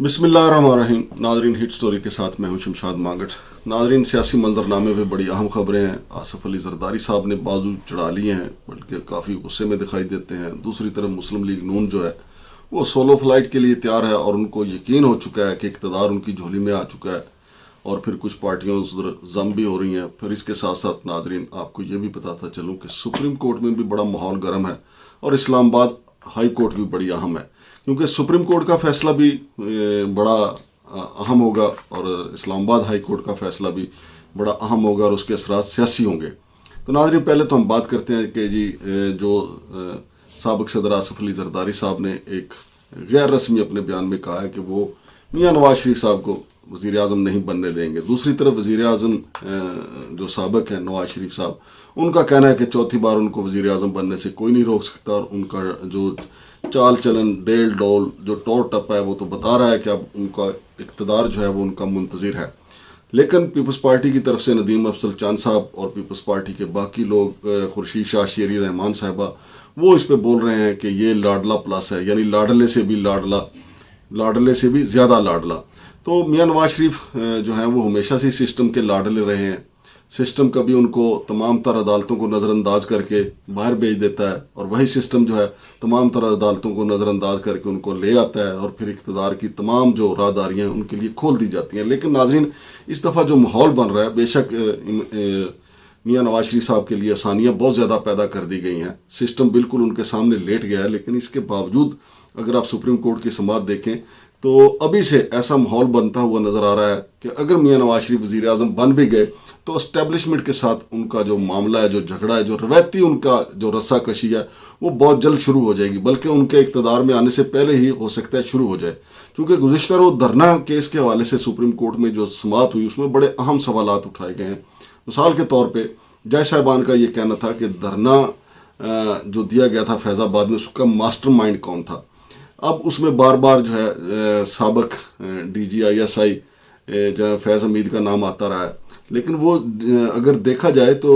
بسم اللہ الرحمن الرحیم. ناظرین، ہٹ سٹوری کے ساتھ میں ہوں شمشاد مانگٹ. ناظرین، سیاسی منظرنامے پہ بڑی اہم خبریں ہیں. آصف علی زرداری صاحب نے بازو چڑھا لیے ہیں، بلکہ کافی غصے میں دکھائی دیتے ہیں. دوسری طرف مسلم لیگ نون جو ہے وہ سولو فلائٹ کے لیے تیار ہے، اور ان کو یقین ہو چکا ہے کہ اقتدار ان کی جھولی میں آ چکا ہے، اور پھر کچھ پارٹیوں ضم بھی ہو رہی ہیں. پھر اس کے ساتھ ساتھ ناظرین آپ کو یہ بھی بتاتا چلوں کہ سپریم کورٹ میں بھی بڑا ماحول گرم ہے، اور اسلام آباد ہائی کورٹ بھی بڑی اہم ہے، کیونکہ سپریم کورٹ کا فیصلہ بھی بڑا اہم ہوگا، اور اسلام آباد ہائی کورٹ کا فیصلہ بھی بڑا اہم ہوگا، اور اس کے اثرات سیاسی ہوں گے. تو ناظرین، پہلے تو ہم بات کرتے ہیں کہ جی جو سابق صدر آصف علی زرداری صاحب نے ایک غیر رسمی اپنے بیان میں کہا ہے کہ وہ میاں نواز شریف صاحب کو وزیر اعظم نہیں بننے دیں گے. دوسری طرف وزیر اعظم جو سابق ہیں نواز شریف صاحب، ان کا کہنا ہے کہ چوتھی بار ان کو وزیر اعظم بننے سے کوئی نہیں روک سکتا، اور ان کا جو چال چلن ڈیل ڈول جو ٹور ٹپ ہے وہ تو بتا رہا ہے کہ اب ان کا اقتدار جو ہے وہ ان کا منتظر ہے. لیکن پیپلز پارٹی کی طرف سے ندیم افضل چاند صاحب اور پیپلز پارٹی کے باقی لوگ، خورشید شاہ شیری رحمان صاحبہ، وہ اس پہ بول رہے ہیں کہ یہ لاڈلا پلس ہے، یعنی لاڈلے سے بھی لاڈلا، لاڈلے سے بھی زیادہ لاڈلا. تو میاں نواز شریف جو ہیں وہ ہمیشہ سے سسٹم کے لاڈلے رہے ہیں. سسٹم کبھی ان کو تمام تر عدالتوں کو نظر انداز کر کے باہر بھیج دیتا ہے، اور وہی سسٹم جو ہے تمام تر عدالتوں کو نظر انداز کر کے ان کو لے آتا ہے، اور پھر اقتدار کی تمام جو راہداریاں ہیں ان کے لیے کھول دی جاتی ہیں. لیکن ناظرین، اس دفعہ جو ماحول بن رہا ہے، بے شک میاں نواز شریف صاحب کے لیے آسانیاں بہت زیادہ پیدا کر دی گئی ہیں. سسٹم بالکل ان کے سامنے لیٹ گیا ہے، لیکن اس کے باوجود اگر آپ سپریم کورٹ کی سماعت دیکھیں تو ابھی سے ایسا ماحول بنتا ہوا نظر آ رہا ہے کہ اگر میاں نواز شریف وزیر اعظم بن بھی گئے تو اسٹیبلشمنٹ کے ساتھ ان کا جو معاملہ ہے، جو جھگڑا ہے، جو روایتی ان کا جو رسہ کشی ہے، وہ بہت جلد شروع ہو جائے گی، بلکہ ان کے اقتدار میں آنے سے پہلے ہی ہو سکتا ہے شروع ہو جائے. چونکہ گزشتہ روز دھرنا کیس کے حوالے سے سپریم کورٹ میں جو سماعت ہوئی، اس میں بڑے اہم سوالات اٹھائے گئے ہیں. مثال کے طور پہ جج صاحبان کا یہ کہنا تھا کہ دھرنا جو دیا گیا تھا فیض آباد میں، اس کا ماسٹر مائنڈ کون تھا. اب اس میں بار بار جو ہے سابق D G I S I جناب فیض حمید کا نام آتا رہا ہے، لیکن وہ اگر دیکھا جائے تو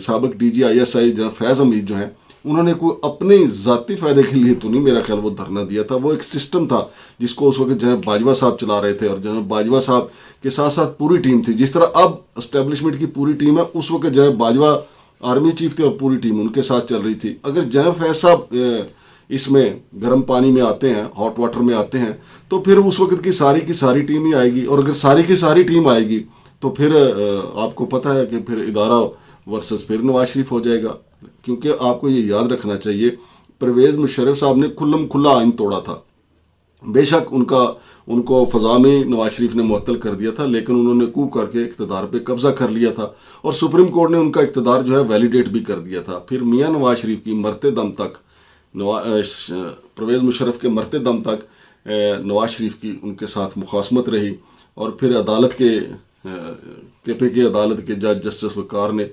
سابق D G I S I جناب فیض حمید جو ہیں، انہوں نے کوئی اپنے ذاتی فائدے کے لیے تو نہیں میرا خیال وہ دھرنا دیا تھا. وہ ایک سسٹم تھا جس کو اس وقت جناب باجوہ صاحب چلا رہے تھے، اور جناب باجوہ صاحب کے ساتھ ساتھ پوری ٹیم تھی. جس طرح اب اسٹیبلشمنٹ کی پوری ٹیم ہے، اس وقت جناب باجوہ آرمی چیف تھے اور پوری ٹیم ان کے ساتھ چل رہی تھی. اگر جناب فیض صاحب اس میں گرم پانی میں آتے ہیں، ہاٹ واٹر میں آتے ہیں، تو پھر اس وقت کی ساری ٹیم ہی آئے گی، اور اگر ساری کی ساری ٹیم آئے گی تو پھر آپ کو پتہ ہے کہ پھر ادارہ ورسز پھر نواز شریف ہو جائے گا. کیونکہ آپ کو یہ یاد رکھنا چاہیے، پرویز مشرف صاحب نے کھلم کھلا آئین توڑا تھا. بے شک ان کو فضا میں نواز شریف نے معطل کر دیا تھا، لیکن انہوں نے کو کر کے اقتدار پہ قبضہ کر لیا تھا، اور سپریم کورٹ نے ان کا اقتدار جو ہے ویلیڈیٹ بھی کر دیا تھا. پھر میاں نواز شریف کی مرتے دم تک، پرویز مشرف کے مرتے دم تک نواز شریف کی ان کے ساتھ مخاصمت رہی. اور پھر عدالت کے عدالت کے جج جسٹس وقار نے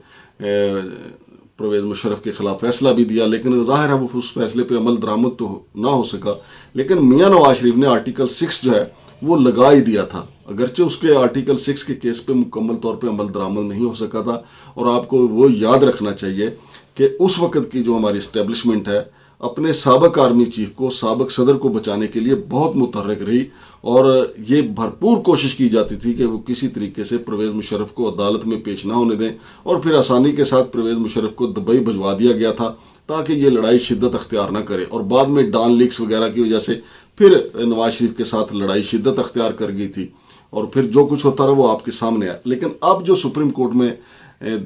پرویز مشرف کے خلاف فیصلہ بھی دیا، لیکن ظاہر ہے وہ اس فیصلے پہ عمل درآمد تو نہ ہو سکا. لیکن میاں نواز شریف نے آرٹیکل 6 جو ہے وہ لگا ہی دیا تھا، اگرچہ اس کے آرٹیکل 6 کے کیس پہ مکمل طور پہ عمل درآمد نہیں ہو سکا تھا. اور آپ کو وہ یاد رکھنا چاہیے کہ اس وقت کی جو ہماری اسٹیبلشمنٹ ہے، اپنے سابق آرمی چیف کو، سابق صدر کو بچانے کے لیے بہت متحرک رہی، اور یہ بھرپور کوشش کی جاتی تھی کہ وہ کسی طریقے سے پرویز مشرف کو عدالت میں پیش نہ ہونے دیں. اور پھر آسانی کے ساتھ پرویز مشرف کو دبئی بھجوا دیا گیا تھا تاکہ یہ لڑائی شدت اختیار نہ کرے، اور بعد میں ڈان لیکس وغیرہ کی وجہ سے پھر نواز شریف کے ساتھ لڑائی شدت اختیار کر گئی تھی، اور پھر جو کچھ ہوتا رہا وہ آپ کے سامنے ہے. لیکن اب جو سپریم کورٹ میں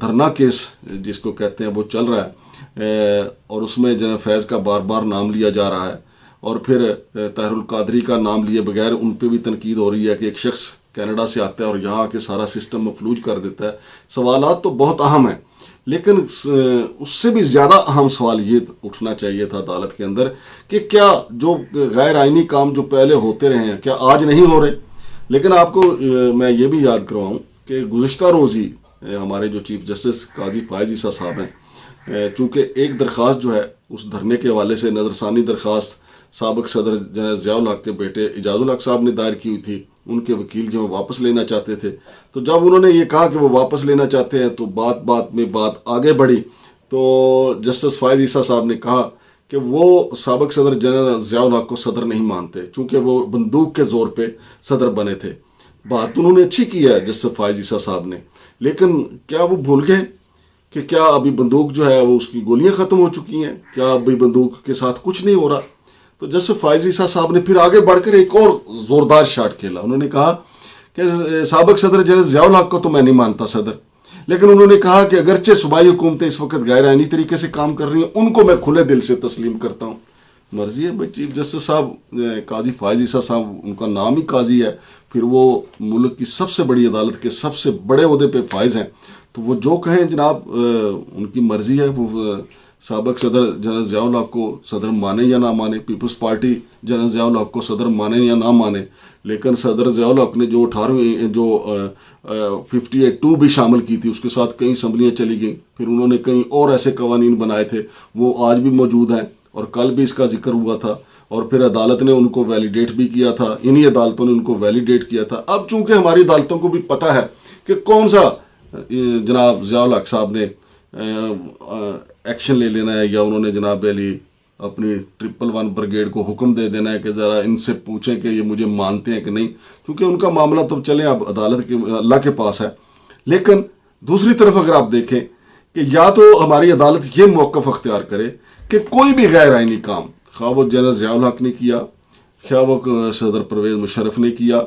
دھرنا کیس جس کو کہتے ہیں وہ چل رہا ہے، اور اس میں جناب فیض کا بار بار نام لیا جا رہا ہے، اور پھر طاہر القادری کا نام لیے بغیر ان پہ بھی تنقید ہو رہی ہے کہ ایک شخص کینیڈا سے آتا ہے اور یہاں آ کے سارا سسٹم مفلوج کر دیتا ہے. سوالات تو بہت اہم ہیں، لیکن اس سے بھی زیادہ اہم سوال یہ اٹھنا چاہیے تھا عدالت کے اندر کہ کیا جو غیر آئینی کام جو پہلے ہوتے رہے ہیں کیا آج نہیں ہو رہے. لیکن آپ کو میں یہ بھی یاد کرواؤں کہ گزشتہ روز ہی ہمارے جو چیف جسٹس قاضی فائز عیسیٰ صاحب ہیں، چونکہ ایک درخواست جو ہے اس دھرنے کے حوالے سے نظر ثانی درخواست سابق صدر جنرل ضیاء الحق کے بیٹے اعجاز الحق صاحب نے دائر کی ہوئی تھی، ان کے وکیل جو واپس لینا چاہتے تھے. تو جب انہوں نے یہ کہا کہ وہ واپس لینا چاہتے ہیں تو بات میں بات آگے بڑھی. تو جسٹس فائز عیسیٰ صاحب نے کہا کہ وہ سابق صدر جنرل ضیاء الحق کو صدر نہیں مانتے، چونکہ وہ بندوق کے زور پہ صدر بنے تھے۔ بات انہوں نے اچھی کی ہے جسٹس فائز عیسیٰ صاحب نے، لیکن کیا وہ بھول گئے کہ کیا ابھی بندوق جو ہے وہ اس کی گولیاں ختم ہو چکی ہیں؟ کیا ابھی بندوق کے ساتھ کچھ نہیں ہو رہا؟ تو جسٹس فائز عیسیٰ صاحب نے پھر آگے بڑھ کر ایک اور زوردار شاٹ کھیلا۔ انہوں نے کہا کہ سابق صدر جنرل ضیاء الحق کو تو میں نہیں مانتا صدر، لیکن انہوں نے کہا کہ اگرچہ صوبائی حکومتیں اس وقت غیر آئینی طریقے سے کام کر رہی ہیں، ان کو میں کھلے دل سے تسلیم کرتا ہوں۔ مرضی ہے بھائی، چیف جسٹس صاحب قاضی فائز عیسیٰ صاحب، ان کا نام ہی قاضی ہے، پھر وہ ملک کی سب سے بڑی عدالت کے سب سے بڑے عہدے پہ فائز ہیں، تو وہ جو کہیں جناب ان کی مرضی ہے۔ وہ سابق صدر جنرل ضیاء الحق کو صدر مانے یا نہ مانے، پیپلز پارٹی جنرل ضیاء الحق کو صدر مانے یا نہ مانے، لیکن صدر ضیاء الحق نے جو 58(2) بھی شامل کی تھی، اس کے ساتھ کئی اسمبلیاں چلی گئیں، پھر انہوں نے کئی اور ایسے قوانین بنائے تھے، وہ آج بھی موجود ہیں، اور کل بھی اس کا ذکر ہوا تھا، اور پھر عدالت نے ان کو ویلیڈیٹ بھی کیا تھا، انہی عدالتوں نے ان کو ویلیڈیٹ کیا تھا۔ اب چونکہ ہماری عدالتوں کو بھی پتہ ہے کہ کون سا جناب ضیاء الحق صاحب نے ایکشن لے لینا ہے، یا انہوں نے جناب علی اپنی 111 بریگیڈ کو حکم دے دینا ہے کہ ذرا ان سے پوچھیں کہ یہ مجھے مانتے ہیں کہ نہیں، کیونکہ ان کا معاملہ تو چلیں اب عدالت کے اللہ کے پاس ہے۔ لیکن دوسری طرف اگر آپ دیکھیں کہ یا تو ہماری عدالت یہ موقف اختیار کرے کہ کوئی بھی غیر آئینی کام، خواہ وہ جنرل ضیاء الحق نے کیا، خواہ وہ صدر پرویز مشرف نے کیا،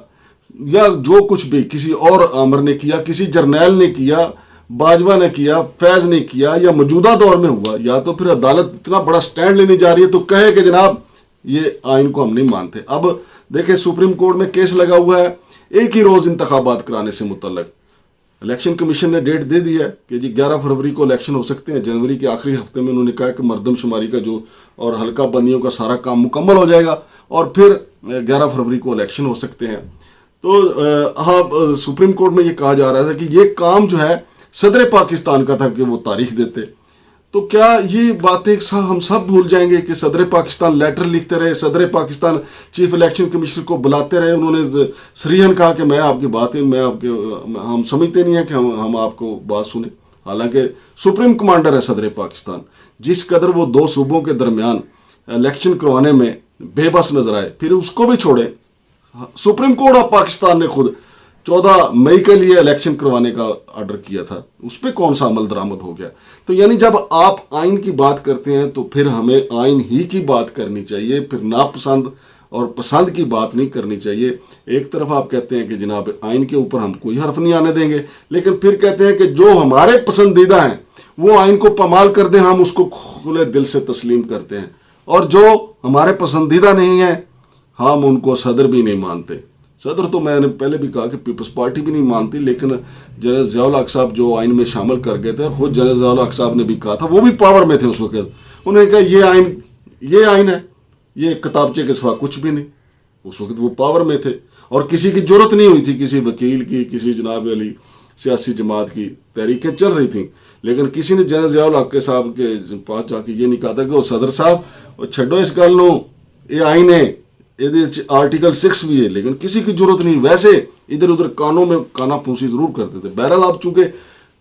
یا جو کچھ بھی کسی اور آمر نے کیا، کسی جرنیل نے کیا، باجوہ نے کیا، فیض نے کیا، یا موجودہ دور میں ہوا، یا تو پھر عدالت اتنا بڑا سٹینڈ لینے جا رہی ہے تو کہے کہ جناب یہ آئین کو ہم نہیں مانتے۔ اب دیکھیں سپریم کورٹ میں کیس لگا ہوا ہے ایک ہی روز انتخابات کرانے سے متعلق۔ الیکشن کمیشن نے ڈیٹ دے دی ہے کہ جی 11 فروری کو الیکشن ہو سکتے ہیں، جنوری کے آخری ہفتے میں انہوں نے کہا کہ مردم شماری کا جو اور حلقہ بندیوں کا سارا کام مکمل ہو جائے گا، اور پھر 11 فروری کو الیکشن ہو سکتے ہیں۔ تو سپریم کورٹ میں یہ کہا جا رہا تھا کہ یہ کام جو ہے صدر پاکستان کا تھا کہ وہ تاریخ دیتے، تو کیا یہ باتیں ہم سب بھول جائیں گے کہ صدر پاکستان لیٹر لکھتے رہے، صدر پاکستان چیف الیکشن کمیشنر کو بلاتے رہے، انہوں نے صریحاً کہا کہ میں آپ کی باتیں ہم سمجھتے نہیں ہیں کہ ہم آپ کو بات سنیں، حالانکہ سپریم کمانڈر ہے صدر پاکستان، جس قدر وہ دو صوبوں کے درمیان الیکشن کروانے میں بے بس نظر آئے، پھر اس کو بھی چھوڑیں۔ سپریم کورٹ آف پاکستان نے خود 14 مئی کے لیے الیکشن کروانے کا آرڈر کیا تھا، اس پہ کون سا عمل درآمد ہو گیا؟ تو یعنی جب آپ آئین کی بات کرتے ہیں تو پھر ہمیں آئین ہی کی بات کرنی چاہیے، پھر ناپسند اور پسند کی بات نہیں کرنی چاہیے۔ ایک طرف آپ کہتے ہیں کہ جناب آئین کے اوپر ہم کوئی حرف نہیں آنے دیں گے، لیکن پھر کہتے ہیں کہ جو ہمارے پسندیدہ ہیں وہ آئین کو پامال کر دیں، ہم اس کو کھلے دل سے تسلیم کرتے ہیں، اور جو ہمارے پسندیدہ نہیں ہیں ہم ان کو صدر بھی نہیں مانتے۔ صدر تو میں نے پہلے بھی کہا کہ پیپلز پارٹی بھی نہیں مانتی، لیکن جنرل ضیاء الحق صاحب جو آئین میں شامل کر گئے تھے، اور خود جنرل ضیاء الحق صاحب نے بھی کہا تھا، وہ بھی پاور میں تھے اس وقت، انہوں نے کہا یہ آئین ہے، یہ کتابچے کے سوا کچھ بھی نہیں۔ اس وقت وہ پاور میں تھے، اور کسی کی ضرورت نہیں ہوئی تھی، کسی وکیل کی، کسی جناب علی سیاسی جماعت کی، تحریکیں چل رہی تھیں، لیکن کسی نے جنرل ضیاء الحق کے صاحب کے پاس جا کے یہ نہیں کہا تھا کہ وہ صدر صاحب چھڈو اس گل نو، یہ آئین ہے، آرٹیکل 6 بھی ہے، لیکن کسی کی ضرورت نہیں، ویسے ادھر ادھر کانوں میں کانا پھونسی ضرور کرتے تھے۔ بہرحال آپ چونکہ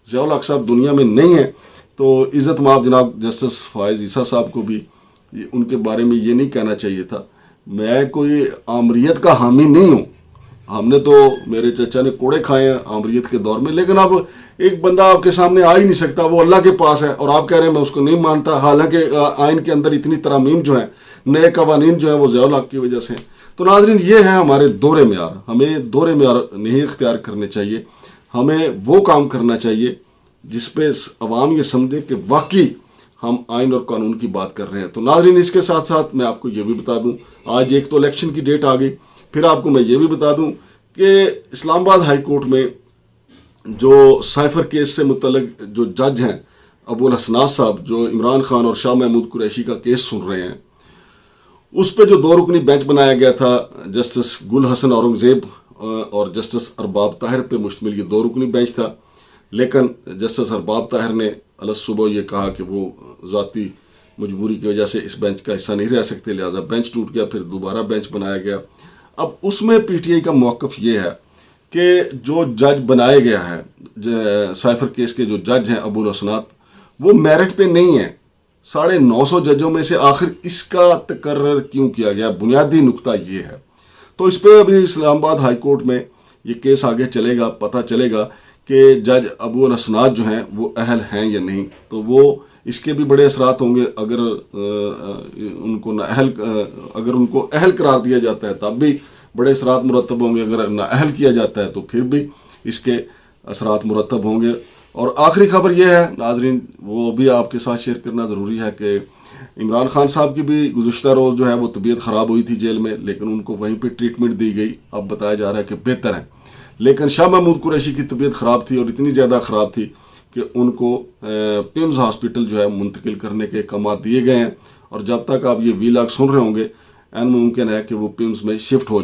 ضیاء الحق صاحب دنیا میں نہیں ہیں، تو عزت مآب جناب جسٹس فائز عیسیٰ صاحب کو بھی ان کے بارے میں یہ نہیں کہنا چاہیے تھا۔ میں کوئی آمریت کا حامی نہیں ہوں، ہم نے تو میرے چچا نے کوڑے کھائے ہیں آمریت کے دور میں، لیکن اب ایک بندہ آپ کے سامنے آ ہی نہیں سکتا، وہ اللہ کے پاس ہے، اور آپ کہہ رہے ہیں میں اس کو نہیں مانتا، حالانکہ آئین کے اندر اتنی ترامیم جو ہیں، نئے قوانین جو ہیں وہ ضیاء الحق کی وجہ سے ہیں۔ تو ناظرین، یہ ہیں ہمارے دور معیار، ہمیں دور معیار نہیں اختیار کرنے چاہیے، ہمیں وہ کام کرنا چاہیے جس پہ عوام یہ سمجھے کہ واقعی ہم آئین اور قانون کی بات کر رہے ہیں۔ تو ناظرین، اس کے ساتھ ساتھ میں آپ کو یہ بھی بتا دوں، آج ایک تو الیکشن کی ڈیٹ آ گئی، پھر آپ کو میں یہ بھی بتا دوں کہ اسلام آباد ہائی کورٹ میں جو سائفر کیس سے متعلق جو جج ہیں ابو الحسنات صاحب، جو عمران خان اور شاہ محمود قریشی کا کیس سن رہے ہیں، اس پہ جو 2 رکنی بینچ بنایا گیا تھا، جسٹس گل حسن اورنگزیب اور جسٹس ارباب طاہر پہ مشتمل یہ 2 رکنی بینچ تھا، لیکن جسٹس ارباب طاہر نے صبح یہ کہا کہ وہ ذاتی مجبوری کی وجہ سے اس بینچ کا حصہ نہیں رہ سکتے، لہٰذا بینچ ٹوٹ گیا، پھر دوبارہ بینچ بنایا گیا۔ اب اس میں پی ٹی آئی کا موقف یہ ہے کہ جو جج بنائے گیا ہے سائفر کیس کے جو جج ہیں ابو الحسنات، وہ میرٹ پہ نہیں ہیں، 950 ججوں میں سے آخر اس کا تقرر کیوں کیا گیا؟ بنیادی نقطہ یہ ہے. تو اس پہ ابھی اسلام آباد ہائی کورٹ میں یہ کیس آگے چلے گا، پتہ چلے گا کہ جج ابو الاسناد جو ہیں وہ اہل ہیں یا نہیں. تو وہ اس کے بھی بڑے اثرات ہوں گے. اگر ان کو اگر ان کو اہل قرار دیا جاتا ہے تب بھی بڑے اثرات مرتب ہوں گے، اگر نااہل کیا جاتا ہے تو پھر بھی اس کے اثرات مرتب ہوں گے. اور آخری خبر یہ ہے ناظرین، وہ بھی آپ کے ساتھ شیئر کرنا ضروری ہے کہ عمران خان صاحب کی بھی گزشتہ روز جو ہے وہ طبیعت خراب ہوئی تھی جیل میں، لیکن ان کو وہیں پہ ٹریٹمنٹ دی گئی. اب بتایا جا رہا ہے کہ بہتر ہے. لیکن شاہ محمود قریشی کی طبیعت خراب تھی، اور اتنی زیادہ خراب تھی کہ ان کو پیمز ہاسپٹل جو ہے منتقل کرنے کے احکامات دیے گئے ہیں. اور جب تک آپ یہ ویلاگ سن رہے ہوں گے ممکن ہے کہ وہ پیمز میں شفٹ ہو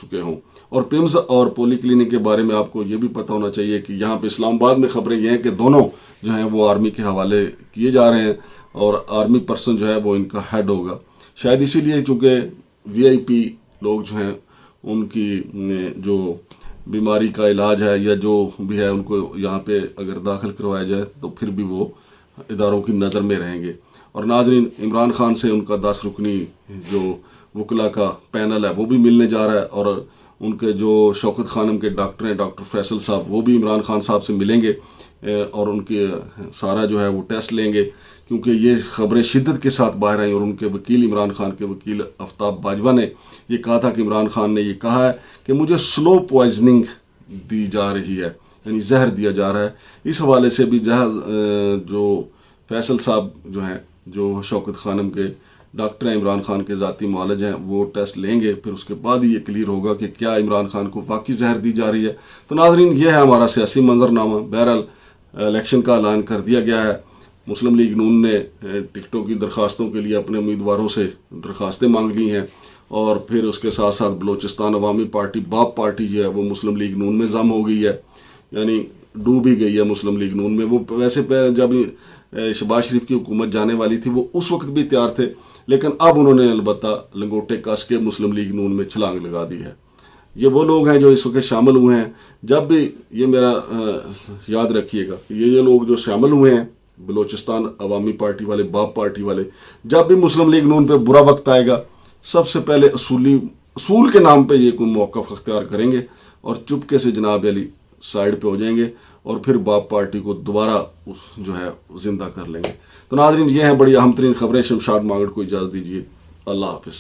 چکے ہوں. اور پیمز اور پولی کلینک کے بارے میں آپ کو یہ بھی پتہ ہونا چاہیے کہ یہاں پہ اسلام آباد میں خبریں یہ ہیں کہ دونوں جو ہیں وہ آرمی کے حوالے کیے جا رہے ہیں، اور آرمی پرسن جو ہے وہ ان کا ہیڈ ہوگا. شاید اسی لیے چونکہ وی آئی پی لوگ جو ہیں ان کی جو بیماری کا علاج ہے یا جو بھی ہے ان کو یہاں پہ اگر داخل کروایا جائے تو پھر بھی وہ اداروں کی نظر میں رہیں گے. اور ناظرین، عمران خان سے ان کا 10 رکنی جو وکلا کا پینل ہے وہ بھی ملنے جا رہا ہے، اور ان کے جو شوکت خانم کے ڈاکٹر ہیں ڈاکٹر فیصل صاحب وہ بھی عمران خان صاحب سے ملیں گے اور ان کے سارا جو ہے وہ ٹیسٹ لیں گے، کیونکہ یہ خبریں شدت کے ساتھ باہر آئیں. اور ان کے وکیل عمران خان کے وکیل آفتاب باجوہ نے یہ کہا تھا کہ عمران خان نے یہ کہا ہے کہ مجھے سلو پوائزننگ دی جا رہی ہے، یعنی زہر دیا جا رہا ہے. اس حوالے سے بھی جو فیصل صاحب جو ہیں جو شوکت خانم کے ڈاکٹر ہیں، عمران خان کے ذاتی معالج ہیں، وہ ٹیسٹ لیں گے. پھر اس کے بعد ہی یہ کلیئر ہوگا کہ کیا عمران خان کو واقعی زہر دی جا رہی ہے. تو ناظرین، یہ ہے ہمارا سیاسی منظرنامہ. بہرحال الیکشن کا اعلان کر دیا گیا ہے. مسلم لیگ نون نے ٹکٹوں کی درخواستوں کے لیے اپنے امیدواروں سے درخواستیں مانگ لی ہیں، اور پھر اس کے ساتھ ساتھ بلوچستان عوامی پارٹی باپ پارٹی جو ہے وہ مسلم لیگ نون میں ضم ہو گئی ہے، یعنی ڈوب ہی گئی ہے مسلم لیگ نون میں. وہ ویسے جب شہباز شریف کی حکومت جانے والی تھی وہ اس وقت بھی تیار تھے، لیکن اب انہوں نے البتہ لنگوٹے کس کے مسلم لیگ نون میں چھلانگ لگا دی ہے. یہ وہ لوگ ہیں جو اس وقت شامل ہوئے ہیں. جب بھی یہ میرا یاد رکھیے گا کہ یہ لوگ جو شامل ہوئے ہیں بلوچستان عوامی پارٹی والے باپ پارٹی والے، جب بھی مسلم لیگ نون پہ برا وقت آئے گا سب سے پہلے اصول کے نام پہ یہ کوئی موقف اختیار کریں گے اور چپکے سے جناب علی سائیڈ پہ ہو جائیں گے، اور پھر باپ پارٹی کو دوبارہ جو ہے زندہ کر لیں گے. تو ناظرین، یہ ہیں بڑی اہم ترین خبریں. شمشاد مانگڑ کو اجازت دیجیے. اللہ حافظ.